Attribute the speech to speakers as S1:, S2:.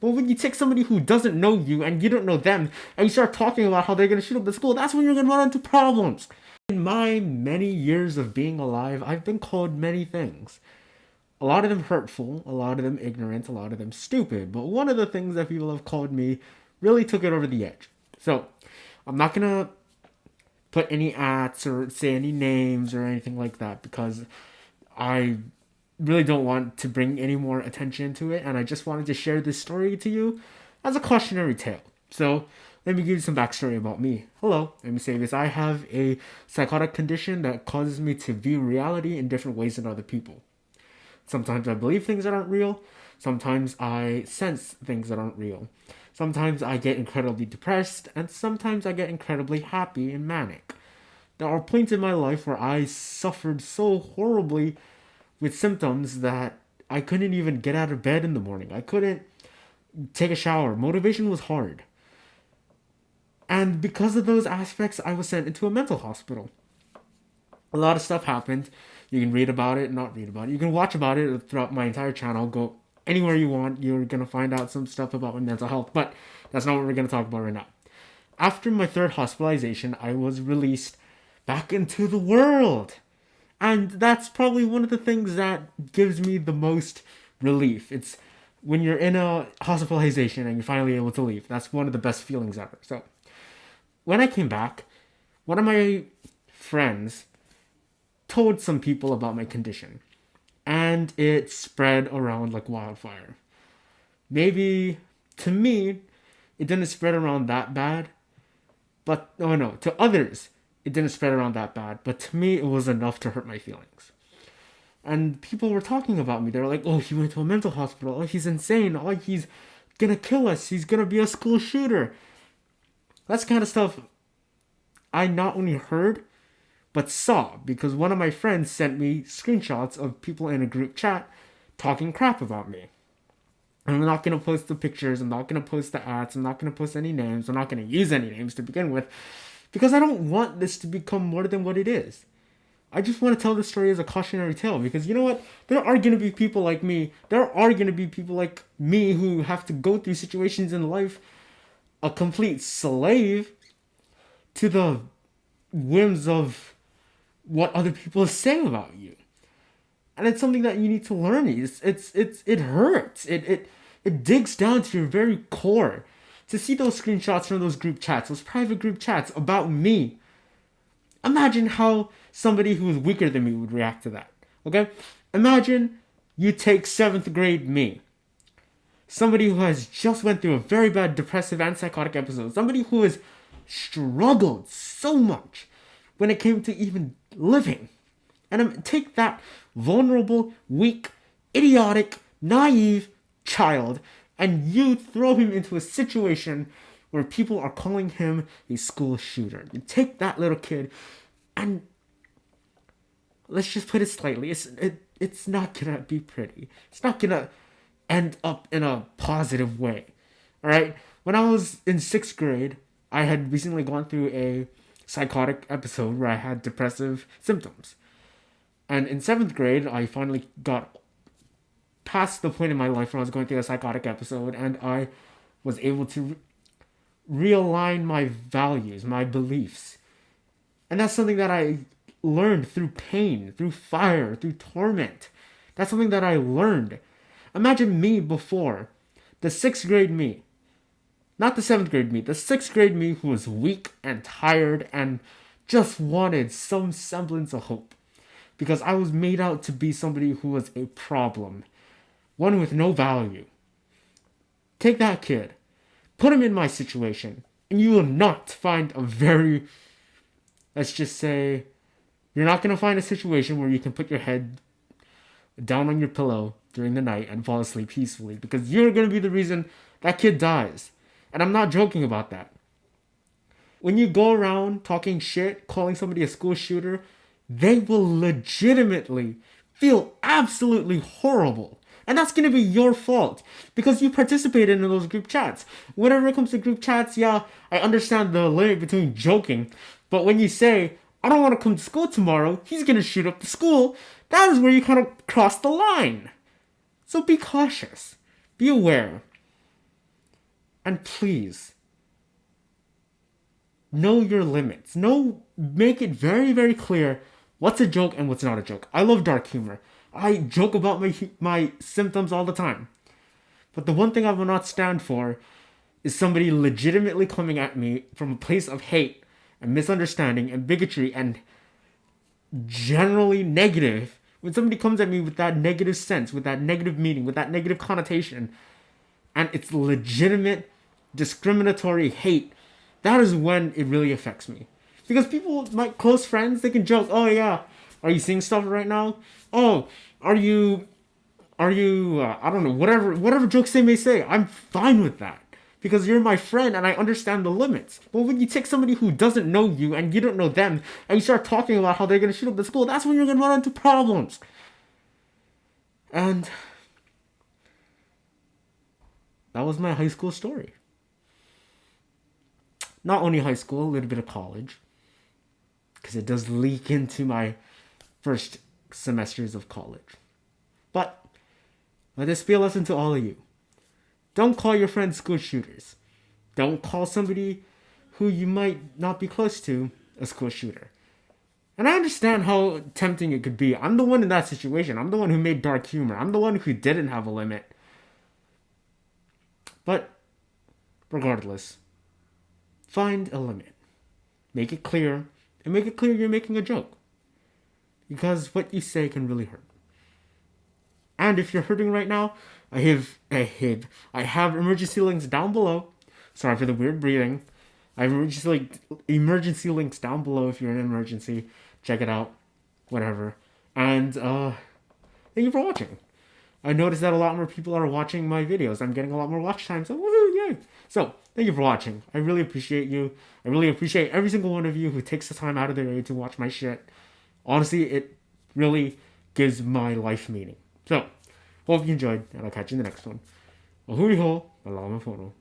S1: But when you take somebody who doesn't know you and you don't know them and you start talking about how they're going to shoot up the school, that's when you're going to run into problems. In my many years of being alive, I've been called many things. A lot of them hurtful, a lot of them ignorant, a lot of them stupid. But one of the things that people have called me really took it over the edge. So, I'm not going to put any acts or say any names or anything like that because I really don't want to bring any more attention to it, and I just wanted to share this story to you as a cautionary tale. So, let me give you some backstory about me. Hello, I'm Eusebius. I have a psychotic condition that causes me to view reality in different ways than other people. Sometimes I believe things that aren't real. Sometimes I sense things that aren't real. Sometimes I get incredibly depressed, and sometimes I get incredibly happy and manic. There are points in my life where I suffered so horribly with symptoms that I couldn't even get out of bed in the morning. I couldn't take a shower. Motivation was hard. And because of those aspects, I was sent into a mental hospital. A lot of stuff happened. You can read about it, not read about it. You can watch about it throughout my entire channel. Go anywhere you want. You're going to find out some stuff about my mental health. But that's not what we're going to talk about right now. After my third hospitalization, I was released back into the world. And that's probably one of the things that gives me the most relief. It's when you're in a hospitalization and you're finally able to leave. That's one of the best feelings ever. So, when I came back, one of my friends told some people about my condition. And it spread around like wildfire. Maybe, to me, it didn't spread around that bad. But, oh no, to others, it didn't spread around that bad, but to me, it was enough to hurt my feelings. And people were talking about me. They were like, oh, he went to a mental hospital. Oh, he's insane. Oh, he's gonna kill us. He's gonna be a school shooter. That's the kind of stuff I not only heard, but saw. Because one of my friends sent me screenshots of people in a group chat talking crap about me. And I'm not going to post the pictures. I'm not going to post the ads. I'm not going to post any names. I'm not going to use any names to begin with. Because I don't want this to become more than what it is. I just want to tell this story as a cautionary tale. Because you know what? There are going to be people like me. There are going to be people like me who have to go through situations in life a complete slave to the whims of what other people say about you. And it's something that you need to learn. It hurts. It digs down to your very core. To see those screenshots from those group chats, those private group chats about me. Imagine how somebody who is weaker than me would react to that. Okay? Imagine you take 7th grade me. Somebody who has just went through a very bad depressive and psychotic episode. Somebody who has struggled so much when it came to even living. And take that vulnerable, weak, idiotic, naive child and you throw him into a situation where people are calling him a school shooter. You take that little kid and let's just put it slightly, it's not gonna be pretty. It's not gonna end up in a positive way. Alright? When I was in 6th grade, I had recently gone through a psychotic episode where I had depressive symptoms. And in 7th grade, I finally got past the point in my life where I was going through a psychotic episode, and I was able to realign my values, my beliefs. And that's something that I learned through pain, through fire, through torment. That's something that I learned. Imagine me before, the 6th grade me. Not the 7th grade me, the 6th grade me who was weak and tired and just wanted some semblance of hope. Because I was made out to be somebody who was a problem. One with no value. Take that kid. Put him in my situation. And you will not find a very... Let's just say... You're not going to find a situation where you can put your head down on your pillow during the night and fall asleep peacefully. Because you're going to be the reason that kid dies. And I'm not joking about that. When you go around talking shit, calling somebody a school shooter... They will legitimately feel absolutely horrible. And that's going to be your fault. Because you participated in those group chats. Whenever it comes to group chats, yeah, I understand the limit between joking. But when you say, I don't want to come to school tomorrow, he's going to shoot up the school, that is where you kind of cross the line. So be cautious. Be aware. And please, know your limits. Make it very, very clear what's a joke and what's not a joke. I love dark humor. I joke about my symptoms all the time. But the one thing I will not stand for is somebody legitimately coming at me from a place of hate and misunderstanding and bigotry and generally negative. When somebody comes at me with that negative sense, with that negative meaning, with that negative connotation, and it's legitimate discriminatory hate, that is when it really affects me. Because people, my close friends, they can joke, oh yeah, are you seeing stuff right now? Oh, are you I don't know, whatever jokes they may say, I'm fine with that. Because you're my friend and I understand the limits. But when you take somebody who doesn't know you and you don't know them and you start talking about how they're gonna shoot up the school, that's when you're gonna run into problems. And that was my high school story. Not only high school, a little bit of college. Because it does leak into my first semesters of college. But let this be a lesson to all of you. Don't call your friends school shooters. Don't call somebody who you might not be close to a school shooter. And I understand how tempting it could be. I'm the one in that situation. I'm the one who made dark humor. I'm the one who didn't have a limit. But regardless, find a limit. Make it clear. And make it clear you're making a joke. Because what you say can really hurt. And if you're hurting right now, I have emergency links down below. Sorry for the weird breathing. I have emergency links down below if you're in an emergency. Check it out. Whatever. And thank you for watching. I noticed that a lot more people are watching my videos. I'm getting a lot more watch time, so woohoo, yay! So, thank you for watching. I really appreciate you. I really appreciate every single one of you who takes the time out of their day to watch my shit. Honestly, it really gives my life meaning. So, hope you enjoyed, and I'll catch you in the next one. Ahui ho, malama pono.